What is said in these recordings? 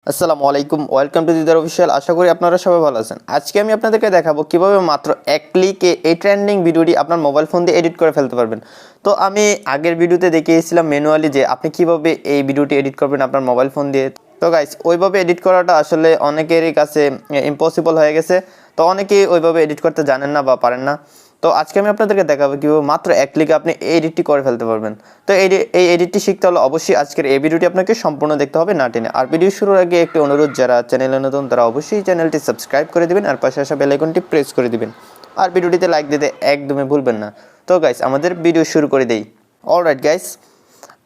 আসসালামু আলাইকুম, welcome to Didar official. আশা করি আপনারা সবাই ভালো আছেন। আজকে আমি আপনাদেরকে দেখাবো কিভাবে মাত্র এক ক্লিকে এই ট্রেন্ডিং ভিডিওটি আপনার মোবাইল ফোন দিয়ে এডিট করে ফেলতে পারবেন। তো আমি আগের ভিডিওতে দেখিয়েছিলাম ম্যানুয়ালি যে আপনি কিভাবে এই ভিডিওটি এডিট করবেন আপনার মোবাইল ফোন দিয়ে। তো গাইস, ওইভাবে এডিট করাটা আসলে অনেকেরই কাছে ইম্পসিবল হয়ে গেছে। তো অনেকেই ওইভাবে এডিট করতে জানেন না বা পারেন না। তো আজকে আমি আপনাদেরকে দেখাবো কিভাবে মাত্র এক ক্লিকে আপনি এই এডিটটি করে ফেলতে পারবেন। তো এই এডিটটি শিখতে হলে অবশ্যই আজকের এই ভিডিওটি আপনাকে সম্পূর্ণ দেখতে হবে, না টেনে। আর ভিডিও শুরুর আগে একটি অনুরোধ, যারা চ্যানেলে নতুন তারা অবশ্যই চ্যানেলটি সাবস্ক্রাইব করে দিবেন আর পাশে আসা বেল আইকনটি প্রেস করে দিবেন। আর ভিডিওটিতে লাইক দিতে একদমই ভুলবেন না। তো গাইস, আমাদের ভিডিও শুরু করে দেই। অলরাইট গাইস,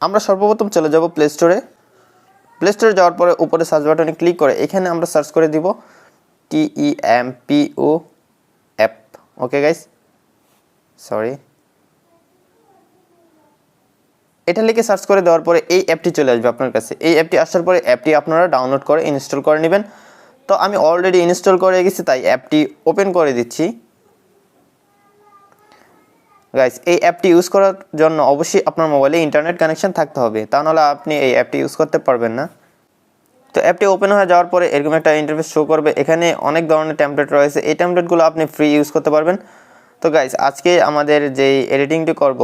আমরা সর্বপ্রথম চলে যাব প্লে স্টোরে। প্লে স্টোরে যাওয়ার পরে উপরে সার্চ বাটনে ক্লিক করে এখানে আমরা সার্চ করে দিব TEMPO app. Okay guys, sorry, এটা লিখে সার্চ করে দেওয়ার পরে এই অ্যাপটি চলে আসবে আপনার কাছে। এই অ্যাপটি আসার পরে অ্যাপটি আপনারা ডাউনলোড করে ইনস্টল করে নেবেন। তো আমি অলরেডি ইনস্টল করে গেছি, তাই অ্যাপটি ওপেন করে দিচ্ছি। গাইস, এই অ্যাপটি ইউজ করার জন্য অবশ্যই আপনার মোবাইলে ইন্টারনেট কানেকশন থাকতে হবে, তা নাহলে আপনি এই অ্যাপটি ইউজ করতে পারবেন না। তো অ্যাপটি ওপেন হয়ে যাওয়ার পরে এরকম একটা ইন্টারফেস শো করবে। এখানে অনেক ধরনের টেমপ্লেট রয়েছে, এই টেমপ্লেটগুলো আপনি ফ্রি ইউজ করতে পারবেন। তো গাইস, আজকে আমাদের যেই এডিটিংটি করব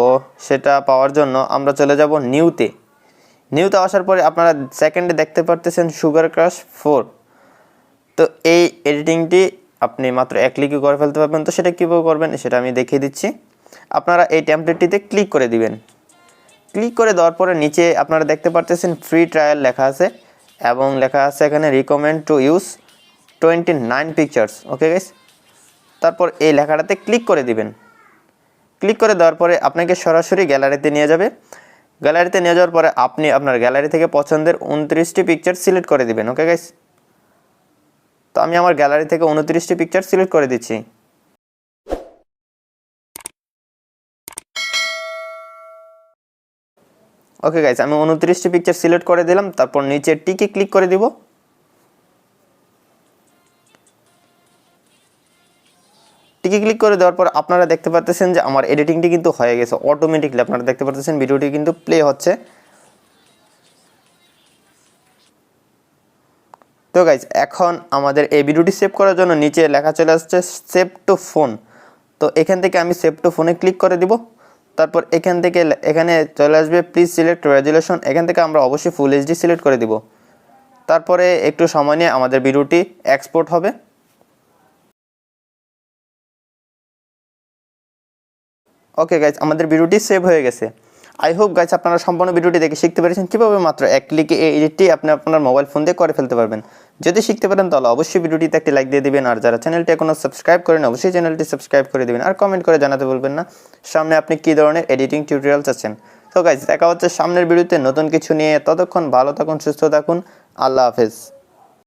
সেটা পাওয়ার জন্য আমরা চলে যাব নিউতে আসার পরে আপনারা সেকেন্ডে দেখতে পারতেছেন সুগার ক্রাশ 4। তো এই এডিটিংটি আপনি মাত্র এক ক্লিকে করে ফেলতে পারবেন। তো সেটা কীভাবে করবেন সেটা আমি দেখিয়ে দিচ্ছি। আপনারা এই টেমপ্লেটটিতে ক্লিক করে দিবেন। ক্লিক করে দেওয়ার পরে নিচে আপনারা দেখতে পারতেছেন ফ্রি ট্রায়াল লেখা আছে এবং লেখা আছে এখানে recommend to use 29 pictures. Okay guys, তারপর এই লেখাটাতে ক্লিক করে দিবেন। ক্লিক করে দেওয়ার পরে আপনাকে সরাসরি গ্যালারিতে নিয়ে যাবে। গ্যালারিতে নিয়ে যাওয়ার পরে আপনি আপনার গ্যালারি থেকে পছন্দের 29টি পিকচার সিলেক্ট করে দিবেন। ওকে গাইস, তো আমি আমার গ্যালারি থেকে 29টি পিকচার সিলেক্ট করে দিচ্ছি। ওকে গাইস, আমি 29টি পিকচার সিলেক্ট করে দিলাম। তারপর নিচে টিকে ক্লিক করে দিব। টিকে ক্লিক করে দেওয়ার পর আপনারা দেখতে পাচ্ছেন যে আমার এডিটিংটি কিন্তু হয়ে গেছে অটোমেটিকলি। আপনারা দেখতে পাচ্ছেন ভিডিওটি কিন্তু প্লে হচ্ছে। তো গাইজ, এখন আমাদের এই ভিডিওটি সেভ করার জন্য নিচে লেখা চলে আসছে সেভ টু ফোন। তো এখান থেকে আমি সেভ টু ফোনে ক্লিক করে দিব। তারপর এখান থেকে এখানে চলে আসবে প্লিজ সিলেক্ট রেজুলেশন। এখান থেকে আমরা অবশ্যই ফুল এইচডি সিলেক্ট করে দিব। তারপরে একটু সময় নিয়ে আমাদের ভিডিওটি এক্সপোর্ট হবে। ওকে গাইজ, আমাদের ভিডিওটি সেভ হয়ে গেছে। আই হোপ গাইজ আপনারা সম্পূর্ণ ভিডিওটি দেখে শিখতে পেরেছেন কীভাবে মাত্র এক ক্লিকে এই এডিটটি আপনি আপনার মোবাইল ফোন দিয়ে করে ফেলতে পারবেন। যদি শিখতে পারেন তাহলে অবশ্যই ভিডিওটিতে একটি লাইক দিয়ে দিবেন। আর যারা চ্যানেলটি এখনও সাবস্ক্রাইব করেন অবশ্যই চ্যানেলটি সাবস্ক্রাইব করে দিবেন। আর কমেন্ট করে জানাতে বলবেন না সামনে আপনি কী ধরনের এডিটিং টিউটোরিয়াল চাচ্ছেন। তো গাইজ, দেখা হচ্ছে সামনের ভিডিওতে নতুন কিছু নিয়ে। ততক্ষণ ভালো থাকুন, সুস্থ থাকুন। আল্লাহ হাফেজ।